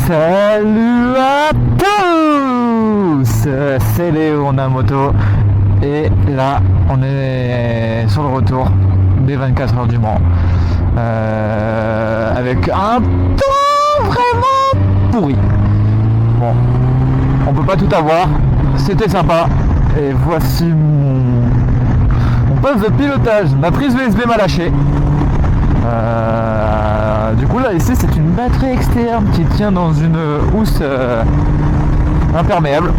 Salut à tous, c'est Léo, on a moto et là on est sur le retour des 24 heures du Mans avec un temps vraiment pourri. Bon, on peut pas tout avoir, c'était sympa et voici mon poste de pilotage. Ma prise USB m'a lâché. Du coup là ici c'est une batterie externe qui tient dans une housse imperméable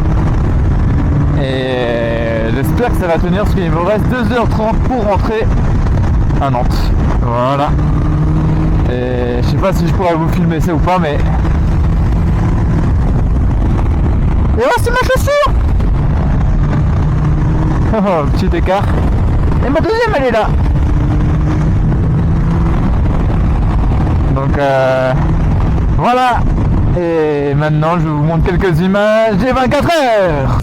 et j'espère que ça va tenir parce qu'il me reste 2h30 pour rentrer à Nantes. Voilà, et je sais pas si je pourrais vous filmer ça ou pas, mais et voici ma chaussure. Oh, petit écart, et ma deuxième elle est là. Donc voilà, et maintenant je vous montre quelques images des 24 heures.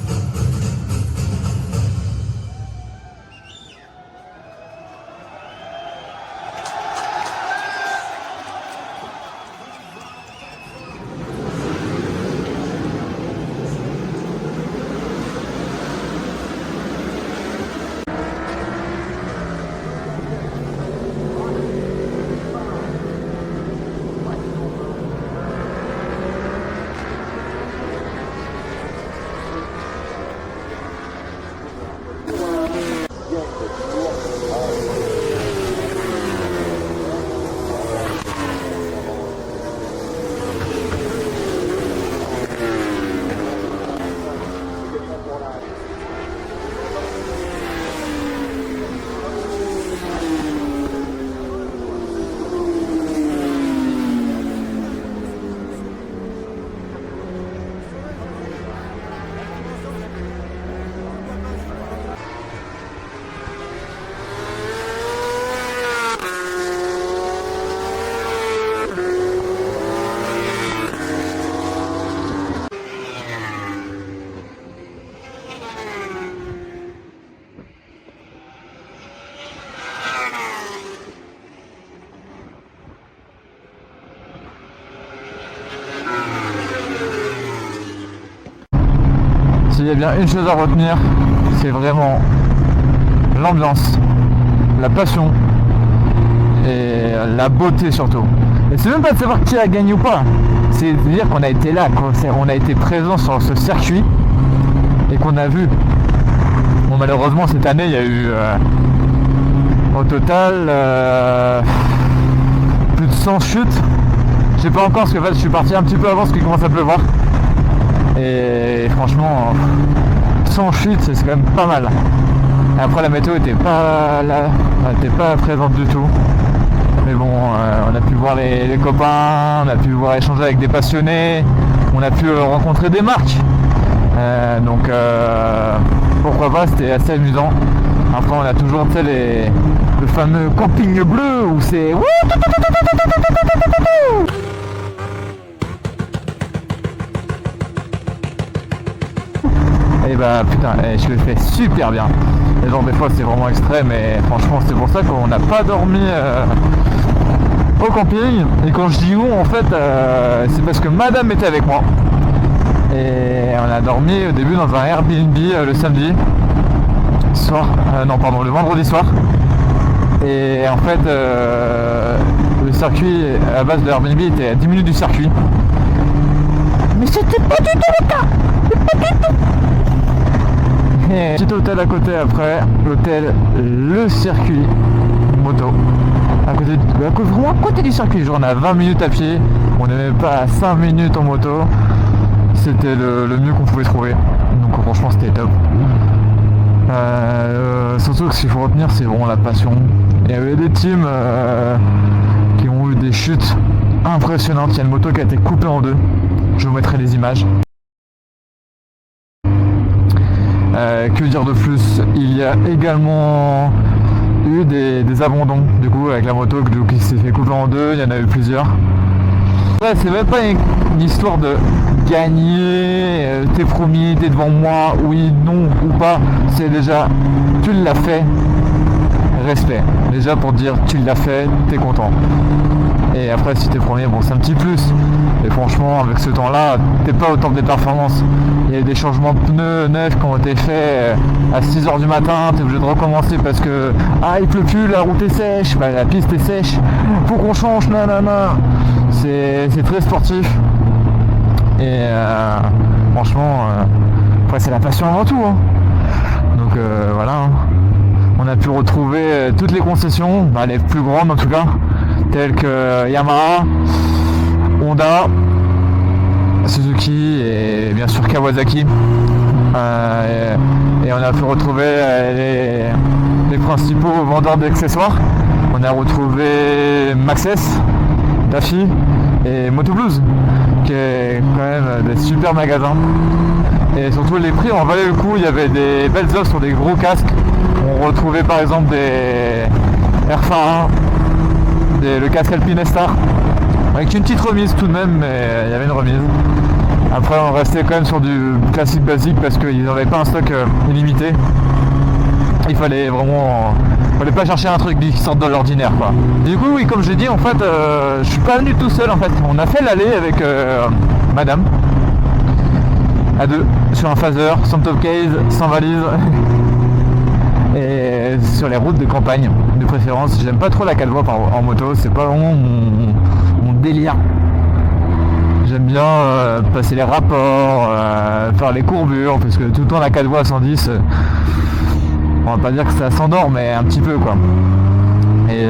S'il y a bien une chose à retenir, c'est vraiment l'ambiance, la passion et la beauté surtout. Et c'est même pas de savoir qui a gagné ou pas, c'est de dire qu'on a été là, on a été présent sur ce circuit et qu'on a vu. Bon, malheureusement cette année il y a eu au total plus de 100 chutes. Je sais pas encore parce que en fait, je suis parti un petit peu avant parce qu'il commence à pleuvoir. Et franchement, 100 chutes, c'est quand même pas mal. Et après, la météo était pas là, était pas présente du tout. Mais bon, on a pu voir les copains, on a pu voir échanger avec des passionnés, on a pu rencontrer des marques. Donc pourquoi pas, c'était assez amusant. Après, on a toujours le fameux camping bleu où c'est et bah putain, je le fais super bien. Et genre des fois c'est vraiment extrême et franchement c'est pour ça qu'on n'a pas dormi au camping. Et quand je dis où en fait c'est parce que madame était avec moi. Et on a dormi au début dans un Airbnb le samedi soir, le vendredi soir. Et en fait le circuit à la base de Airbnb était à 10 minutes du circuit. Mais c'était pas du tout le cas. Pas du tout. Et petit hôtel à côté après, l'hôtel, le circuit moto. Vraiment à côté du circuit, genre on a 20 minutes à pied, on n'est même pas à 5 minutes en moto. C'était le mieux qu'on pouvait trouver. Donc franchement c'était top. Surtout que ce qu'il faut retenir c'est vraiment la passion. Il y avait des teams qui ont eu des chutes impressionnantes. Il y a une moto qui a été coupée en deux. Je vous mettrai les images. Que dire de plus? Il y a également eu des abandons du coup avec la moto qui s'est fait couper en deux, il y en a eu plusieurs. Ouais, c'est même pas une histoire de gagner, t'es premier, t'es devant moi, oui, non ou pas, c'est déjà tu l'as fait, respect. Déjà pour dire tu l'as fait, t'es content. Et après, si t'es premier, bon, c'est un petit plus. Et franchement, avec ce temps-là, t'es pas au top des performances. Il y a des changements de pneus neufs qui ont été faits à 6h du matin. T'es obligé de recommencer parce que il pleut plus, la route est sèche, la piste est sèche. Faut qu'on change, nanana. C'est très sportif. Et franchement, après c'est la passion avant tout. Hein. Donc voilà. Hein. On a pu retrouver toutes les concessions, les plus grandes en tout cas, telles que Yamaha, Honda, Suzuki et bien sûr Kawasaki. Et on a pu retrouver les principaux vendeurs d'accessoires. On a retrouvé Maxxis, Daffy et Motoblues, qui est quand même des super magasins. Et surtout les prix en valaient le coup, il y avait des belles offres sur des gros casques. On retrouvait par exemple des Airfar 1, le casque Alpine Star, avec une petite remise tout de même, mais il y avait une remise. Après on restait quand même sur du classique basique parce qu'ils n'avaient pas un stock illimité. Il fallait vraiment... fallait pas chercher un truc qui sorte de l'ordinaire quoi. Et du coup oui, comme j'ai dit en fait, je suis pas venu tout seul en fait. On a fait l'aller avec madame, à deux, sur un phaser, sans top case, sans valise. Et sur les routes de campagne de préférence. J'aime pas trop la 4 voies en moto, c'est pas vraiment mon délire. J'aime bien passer les rapports, faire les courbures, parce que tout le temps la 4 voies à 110, on va pas dire que ça s'endort, mais un petit peu quoi. Et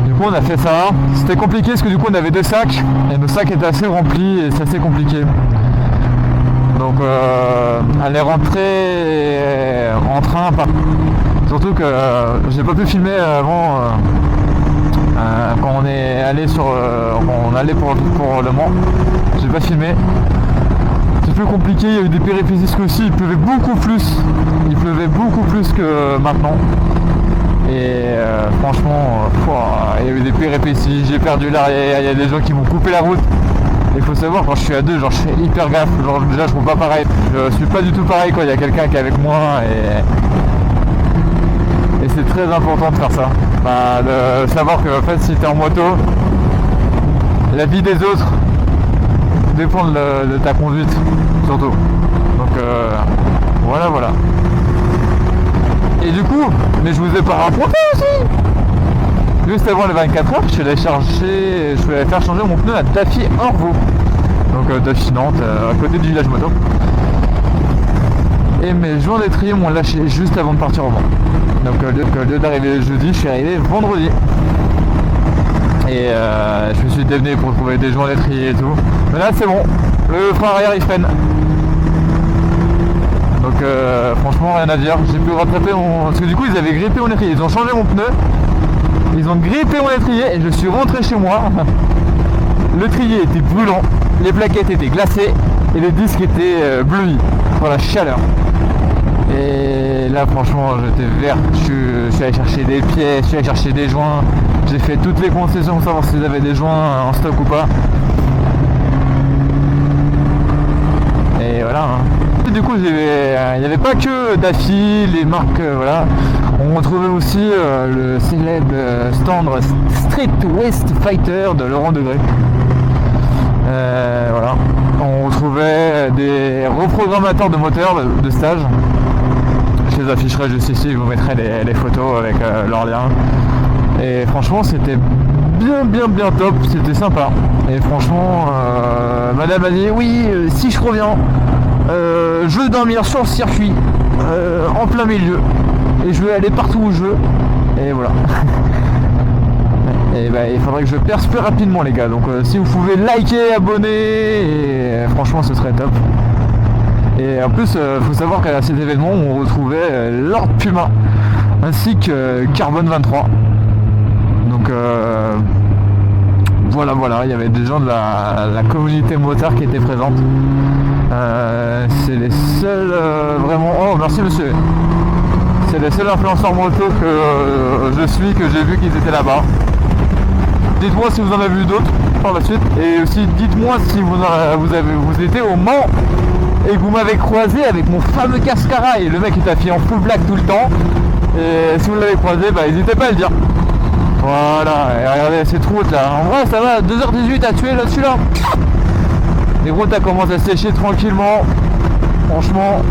du coup on a fait ça. C'était compliqué parce que du coup on avait 2 sacs, et nos sacs étaient assez remplis et c'est assez compliqué. Donc aller rentrer en train, surtout que j'ai pas pu filmer avant quand on est allé on allait pour Le Mans, j'ai pas filmé. C'est plus compliqué, il y a eu des péripéties aussi, il pleuvait beaucoup plus que maintenant. Et franchement, il y a eu des péripéties, j'ai perdu l'arrière, il y a des gens qui m'ont coupé la route. Il faut savoir, quand je suis à deux, genre je fais hyper gaffe, genre déjà je roule pas pareil, je suis pas du tout pareil quand il y a quelqu'un qui est avec moi et c'est très important de faire ça. De savoir que en fait si t'es en moto, la vie des autres dépend de ta conduite surtout. Donc voilà. Et du coup, mais je vous ai pas raconté aussi. Juste avant les 24 heures, je suis allé faire changer mon pneu à Daffy Orvaux. Donc Daffy Nantes, à côté du village moto. Et mes joints d'étrier m'ont lâché juste avant de partir au Mans. Donc au lieu d'arriver jeudi, je suis arrivé vendredi. Et je me suis démené pour trouver des joints d'étrier et tout. Mais là c'est bon, le frein arrière il freine. Donc franchement rien à dire. J'ai pu rattraper parce que du coup ils avaient grippé mon étrier, ils ont changé mon pneu. Ils ont grippé mon étrier et je suis rentré chez moi. L'étrier était brûlant, les plaquettes étaient glacées et les disques étaient bleuis pour la chaleur. Et là franchement j'étais vert, je suis allé chercher des pièces, je suis allé chercher des joints. J'ai fait toutes les concessions pour savoir s'ils avaient des joints en stock ou pas. Et voilà. Hein. Et du coup il n'y avait pas que Daffy, les marques, voilà. On retrouvait aussi le célèbre stand Street West Fighter de Laurent Degré. Voilà. On retrouvait des reprogrammateurs de moteurs de stage. Je les afficherai juste ici, je vous mettrai les photos avec leurs liens. Et franchement c'était bien top, c'était sympa. Et franchement madame a dit oui, si je reviens, je veux dormir sur le circuit, en plein milieu. Et je veux aller partout où je veux. Et voilà. Et il faudrait que je perce plus rapidement les gars. Donc si vous pouvez liker, abonner, et franchement ce serait top. Et en plus faut savoir qu'à cet événement on retrouvait Lord Puma ainsi que Carbone 23. Donc voilà, il y avait des gens de la communauté motard qui étaient présentes. C'est les seuls vraiment... Oh merci monsieur. C'est les seuls influenceurs moto que je suis, que j'ai vu qu'ils étaient là-bas. Dites-moi si vous en avez vu d'autres par la suite. Et aussi dites-moi si vous étiez au Mans et que vous m'avez croisé avec mon fameux Cascara. Et le mec est affiché en full black tout le temps. Et si vous l'avez croisé, n'hésitez pas à le dire. Voilà, et regardez, cette route là. En vrai ça va, 2h18 à tuer là-dessus là. Les routes elles commencent à sécher tranquillement. Franchement,